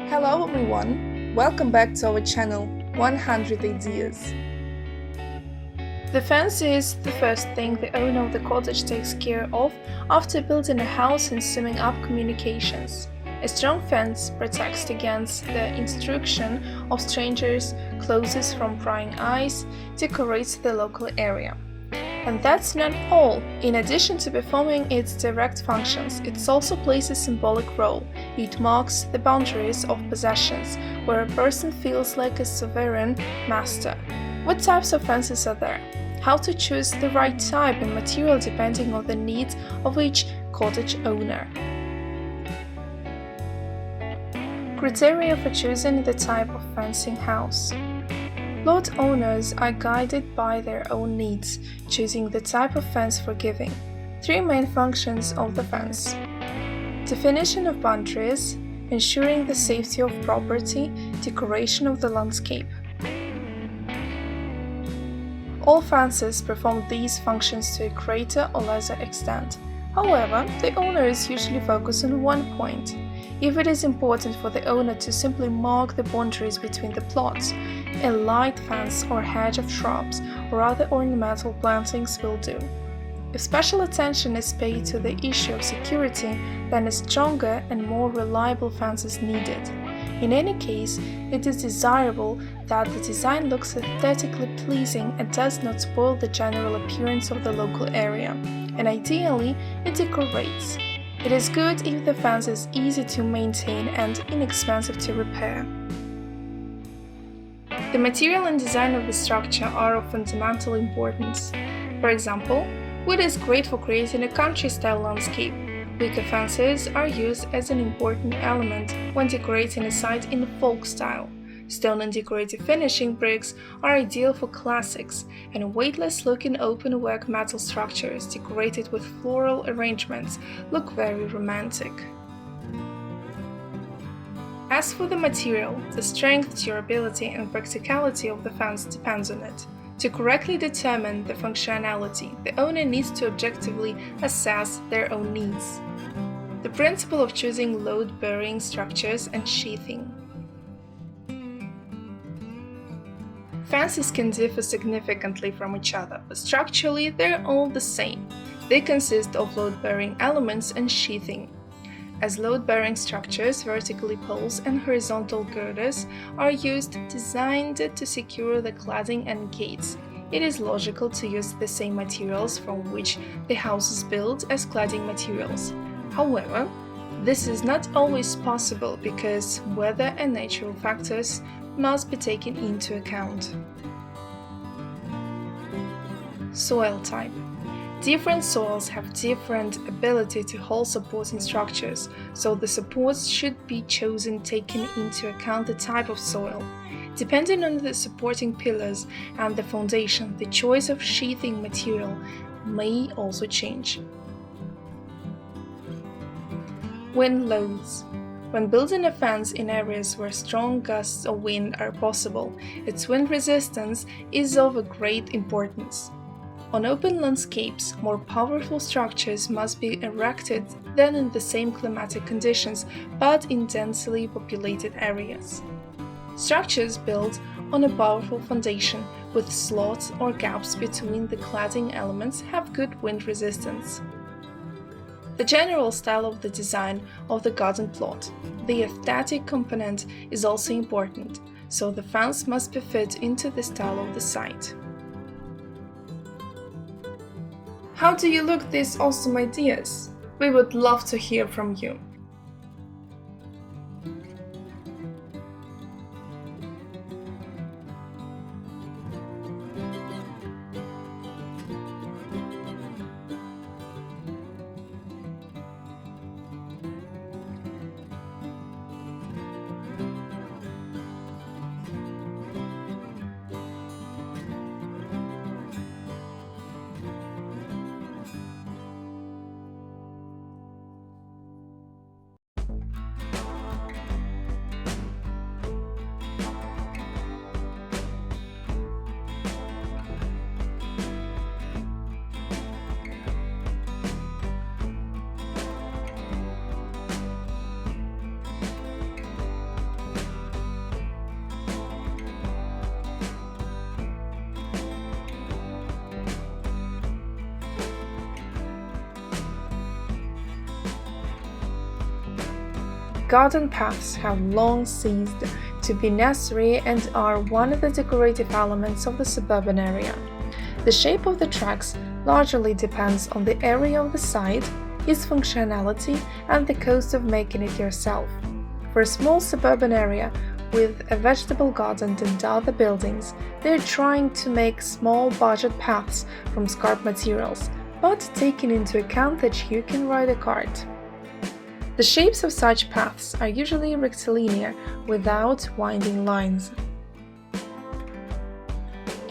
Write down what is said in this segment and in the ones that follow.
Hello everyone, welcome back to our channel 100 Ideas. The fence is the first thing the owner of the cottage takes care of after building a house and summing up communications. A strong fence protects against the intrusion of strangers, closes from prying eyes, decorates the local area. And that's not all. In addition to performing its direct functions, it also plays a symbolic role. It marks the boundaries of possessions, where a person feels like a sovereign master. What types of fences are there? How to choose the right type and material depending on the needs of each cottage owner. Criteria for choosing the type of fencing house. Lot owners are guided by their own needs, choosing the type of fence for giving. Three main functions of the fence: definition of boundaries, ensuring the safety of property, decoration of the landscape. All fences perform these functions to a greater or lesser extent. However, the owners usually focus on one point. If it is important for the owner to simply mark the boundaries between the plots, a light fence or hedge of shrubs or other ornamental plantings will do. If special attention is paid to the issue of security, then a stronger and more reliable fence is needed. In any case, it is desirable that the design looks aesthetically pleasing and does not spoil the general appearance of the local area, and ideally, it decorates. It is good if the fence is easy to maintain and inexpensive to repair. The material and design of the structure are of fundamental importance. For example, wood is great for creating a country-style landscape. Wicker fences are used as an important element when decorating a site in folk style. Stone and decorative finishing bricks are ideal for classics, and weightless-looking open-work metal structures decorated with floral arrangements look very romantic. As for the material, the strength, durability, and practicality of the fence depends on it. To correctly determine the functionality, the owner needs to objectively assess their own needs. The principle of choosing load-bearing structures and sheathing. Fences can differ significantly from each other, but structurally they're all the same. They consist of load-bearing elements and sheathing. As load-bearing structures, vertical poles and horizontal girders are used designed to secure the cladding and gates. It is logical to use the same materials from which the house is built as cladding materials. However, this is not always possible because weather and natural factors must be taken into account. Soil type. Different soils have different ability to hold supporting structures, so the supports should be chosen taking into account the type of soil. Depending on the supporting pillars and the foundation, the choice of sheathing material may also change. Wind loads. When building a fence in areas where strong gusts of wind are possible, its wind resistance is of a great importance. On open landscapes, more powerful structures must be erected than in the same climatic conditions, but in densely populated areas. Structures built on a powerful foundation with slots or gaps between the cladding elements have good wind resistance. The general style of the design of the garden plot. The aesthetic component is also important, so the fence must be fit into the style of the site. How do you look at these awesome ideas? We would love to hear from you. Garden paths have long ceased to be necessary and are one of the decorative elements of the suburban area. The shape of the tracks largely depends on the area of the site, its functionality, and the cost of making it yourself. For a small suburban area with a vegetable garden and other buildings, they're trying to make small budget paths from scarp materials, but taking into account that you can ride a cart. The shapes of such paths are usually rectilinear without winding lines.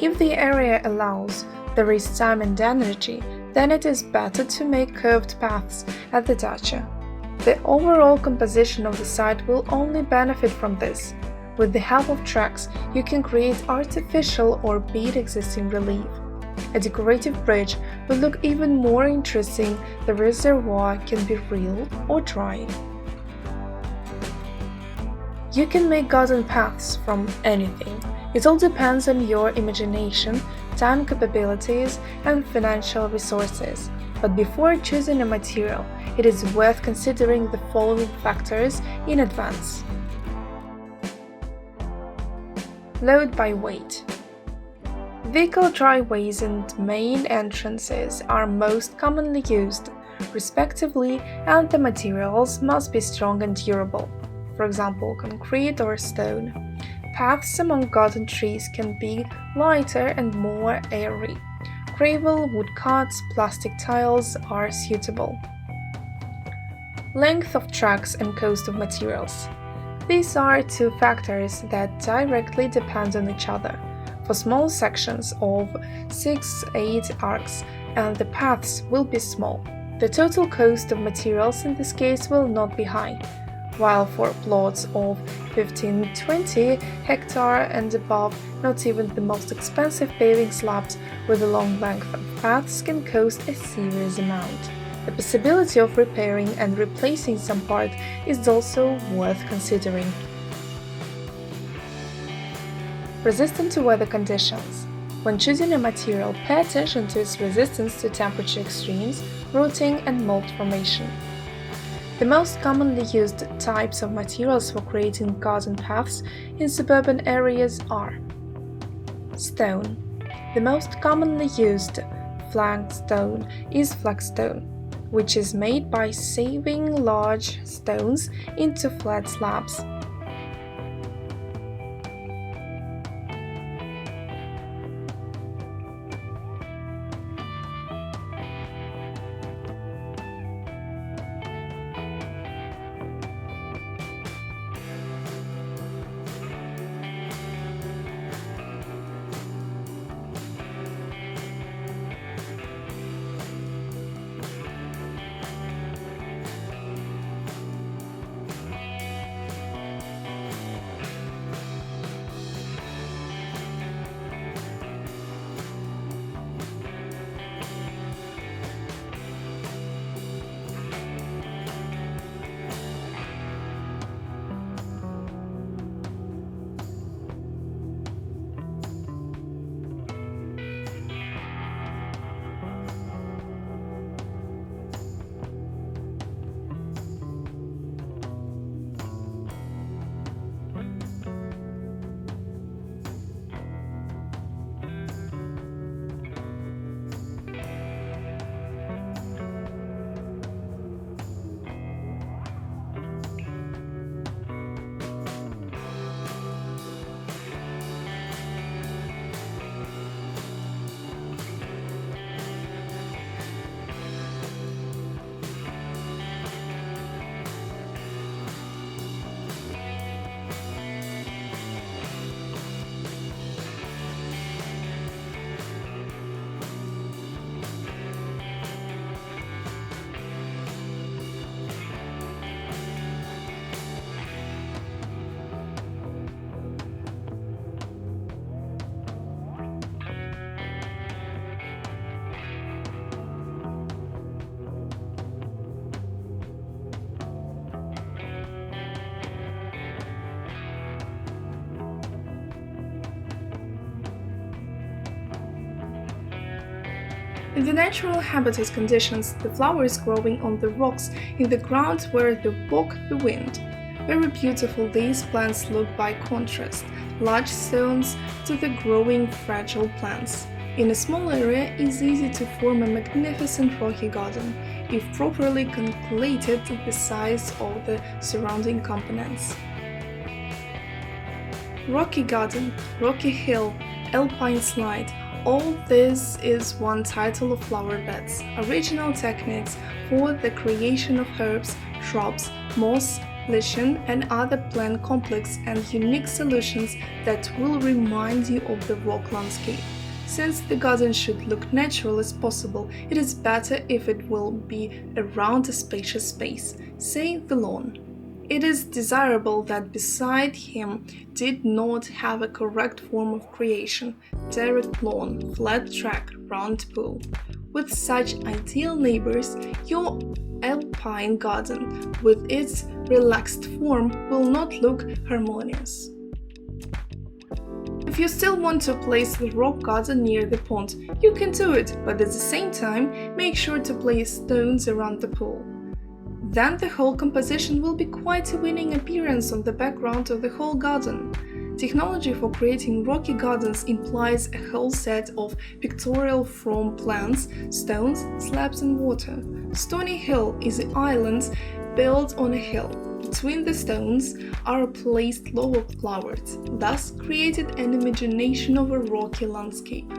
If the area allows, there is time and energy, then it is better to make curved paths at the dacha. The overall composition of the site will only benefit from this. With the help of tracks, you can create artificial or beat existing relief. A decorative bridge will look even more interesting. The reservoir can be real or dry. You can make garden paths from anything. It all depends on your imagination, time capabilities, and financial resources. But before choosing a material, it is worth considering the following factors in advance. Load by weight. Vehicle driveways and main entrances are most commonly used, respectively, and the materials must be strong and durable, for example, concrete or stone. Paths among garden trees can be lighter and more airy. Gravel, woodcuts, plastic tiles are suitable. Length of tracks and cost of materials. These are two factors that directly depend on each other. For small sections of 6-8 arcs, and the paths will be small. The total cost of materials in this case will not be high, while for plots of 15-20 hectare and above, not even the most expensive paving slabs with a long length of paths can cost a serious amount. The possibility of repairing and replacing some part is also worth considering. Resistant to weather conditions. When choosing a material, pay attention to its resistance to temperature extremes, rotting, and mold formation. The most commonly used types of materials for creating garden paths in suburban areas are stone. The most commonly used flagstone is flagstone, which is made by saving large stones into flat slabs. In the natural habitat conditions, the flower is growing on the rocks in the ground where they walk the wind. Very beautiful these plants look by contrast, large stones to the growing fragile plants. In a small area, it's easy to form a magnificent rocky garden, if properly calculated the size of the surrounding components. Rocky garden, rocky hill, alpine slide, all this is one title of flower beds, original techniques for the creation of herbs, shrubs, moss, lichen and other plant complex and unique solutions that will remind you of the rock landscape. Since the garden should look natural as possible, it is better if it will be around a spacious space, say the lawn. It is desirable that beside him did not have a correct form of creation, terraced lawn, flat track, round pool. With such ideal neighbors, your alpine garden, with its relaxed form, will not look harmonious. If you still want to place the rock garden near the pond, you can do it, but at the same time, make sure to place stones around the pool. Then the whole composition will be quite a winning appearance on the background of the whole garden. Technology for creating rocky gardens implies a whole set of pictorial from plants, stones, slabs and water. Stony Hill is an island built on a hill. Between the stones are placed lower flowers, thus created an imagination of a rocky landscape.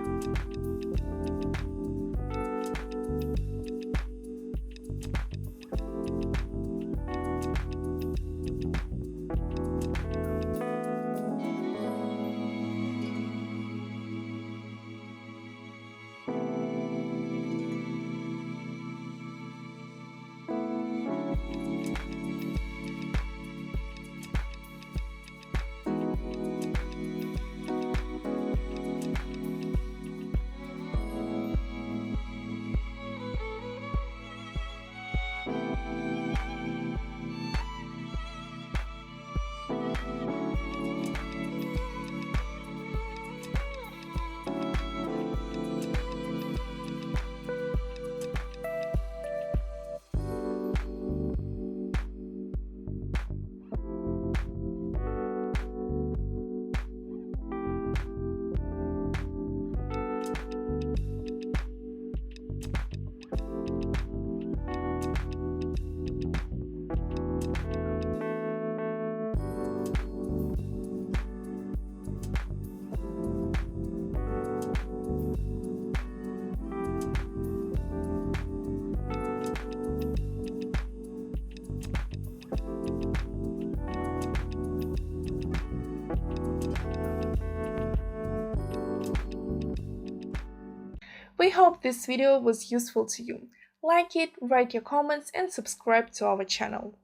We hope this video was useful to you. Like it, write your comments and subscribe to our channel.